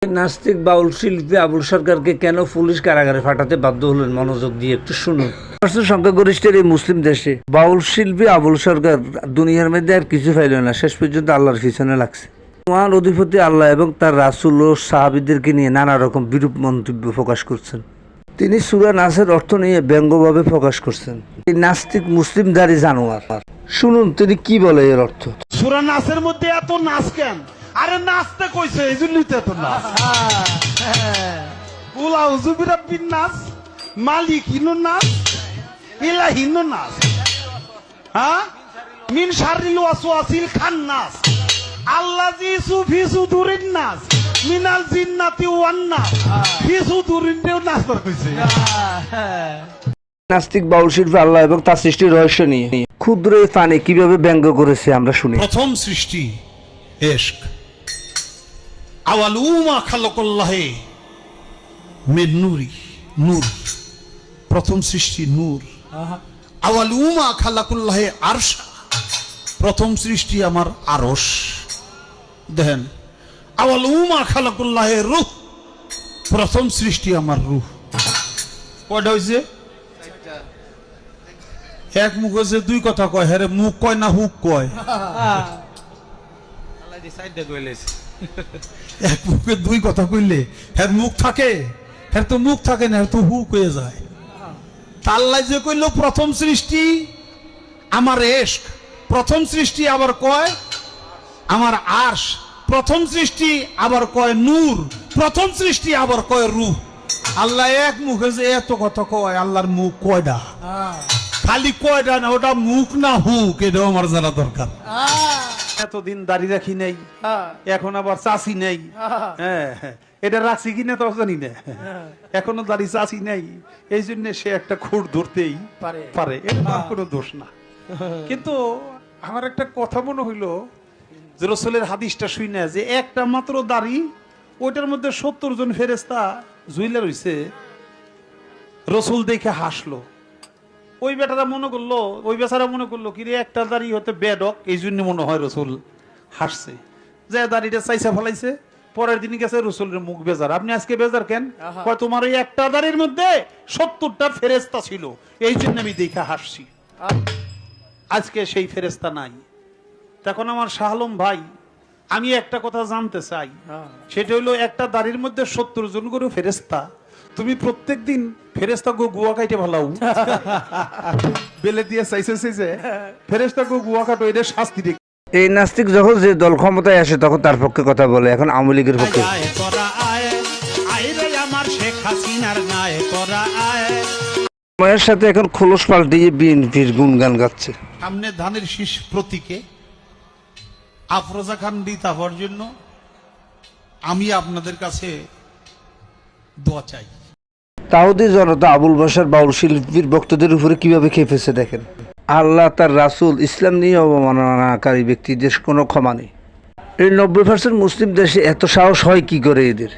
নাস্তিক বাউল শিল্পী আবুল সরকারকে কেন পুলিশ কারাগারে পাঠাতে বাধ্য হলেন? মনোযোগ দিয়ে একটু শুনুন। সংখ্যাগরিষ্ঠের এই মুসলিম দেশে বাউল শিল্পী আবুল সরকার দুনিয়ার মধ্যে আর কিছু পাইল না, শেষ পর্যন্ত আল্লাহর পিছনে লাগছে। মহান অধিপতি আল্লাহ এবং তার রাসূল ও সাহাবীদেরকে নিয়ে নানা রকম বিরূপ মন্তব্য প্রকাশ করছেন। তিনি সূরা নাসের অর্থ নিয়ে ব্যঙ্গভাবে প্রকাশ করছেন, এই নাস্তিক মুসলিমধারী জানোয়ার। শুনুন তিনি কি বলে এর অর্থ। সূরা নাসের মধ্যে এত নাচ কেন? আরে নাচতে কইছে এই জন্যই তো এত নাচ। উলাউযু বিরাব্বিন নাস, মালিকিনুন নাস, ইলাহিনুন নাস, হ্যাঁ, মিন শাররিল ওয়াসওয়াসিল খান্নাস, আল্লাযী ফি সুদুরিন নাস, মিনাল জিন্নাতি ওয়ান নাস, ফি সুদুরিন নাস কইছে। নাস্তিক বাউল শিল্পী আল্লাহ এবং তার সৃষ্টির রহস্য নিয়ে ক্ষুদ্র এই ফানে কিভাবে ব্যঙ্গ করেছে আমরা শুনি। প্রথম সৃষ্টি ইশক, আওয়ালুমা খালাকাল্লাহি মিন নূরি, নূর, প্রথম সৃষ্টি নূর। আওয়ালুমা খালাকাল্লাহি আরশ, প্রথম সৃষ্টি আমার আরশ। দেখেন, আওয়ালুমা খালাকাল্লাহি রূহ, প্রথম সৃষ্টি আমার রূহ। কয়টা হইছে? এক মুখ হচ্ছে দুই কথা কয়, হ্যাঁ মুখ কয় না হুক কয়? এক মুখে দুই কথা কইলে হ্যাঁ মুখ থাকে, হ্যাঁ তো মুখ থাকে না, তো হুক হয়ে যায়। আল্লাহ যে কইল প্রথম সৃষ্টি আমার ইশক, প্রথম সৃষ্টি আবার কয় আমার আরশ, প্রথম সৃষ্টি আবার কয় নূর, প্রথম সৃষ্টি আবার কয় রূহ। আল্লাহ এক মুখে যে এত কথা কয়, আল্লাহর মুখ কয়টা? খালি কয়টা না, ওটা মুখ না হুক, এটাও আমার জানা দরকার। এতদিন দাড়ি রাখি নাই, এখন আবার চাষি নেই, হ্যাঁ এটা রাখছি কিনা তো জানি না, এখনো দাড়ি চাষি নাই, এই জন্য সে একটা খুঁড় ধরতেই পারে, এটা তার কোনো দোষ না। কিন্তু আমার একটা কথা মনে হইলো যে রাসূলের হাদিসটা শুনে যে একটা মাত্র দাড়ি, ওইটার মধ্যে 70 জন ফেরেশতা ঝুইলা রইছে। রাসূল দেখে হাসলো, ওই বেটারা মনে করলো, ওই বেচারা মনে করলো কি রে একটা দাড়ি হতে বেডক, এই জন্য মনে হয় রাসূল হাসছে, যে দাড়িটা চাইছা ফেলাইছে। পরের দিন গেছে রাসূলের মুখ বেজার। আপনি আজকে বেজার কেন? কয় তোমার ওই একটা দাড়ির মধ্যে 70টা ফেরেশতা ছিল, এই জন্য আমি দেখে হাসছি। আজকে সেই ফেরেশতা নাই। তখন আমার শাহ আলম ভাই, আমি একটা কথা জানতে চাই, সেটা হলো একটা দাড়ির মধ্যে 70 জন করে ফেরেশতা, তুমি প্রত্যেক দিন ফেরেশতা গো গুয়া কাইটে ভালাও বেলে দিয়ে চাইছে ফেরেশতা গো গুয়া কাটো, এটা শাস্তি দেখ। এই নাস্তিক যখন যে দল ক্ষমতায় আসে তখন তার পক্ষে কথা বলে, এখন আওয়ামী লীগের পক্ষে। সময়ের সাথে এখন খোলস পাল্টিয়ে বিএনপির গুণগান গাচ্ছে। সামনে ধানের শীষ প্রতীকে আফরোজা খান দিতা হওয়ার জন্য আমি আপনাদের কাছে দোয়া চাই। তাওহীদি জনতা আবুল বাশার বাউল শিল্পীর বক্তব্যের উপরে কিভাবে খেপেছে দেখেন। আল্লাহ, তার রাসূল, ইসলাম নিয়ে অবমাননাকারী ব্যক্তিদের কোনো ক্ষমা নেই। এই 90% মুসলিম দেশে এত সাহস হয় কি করে এদের?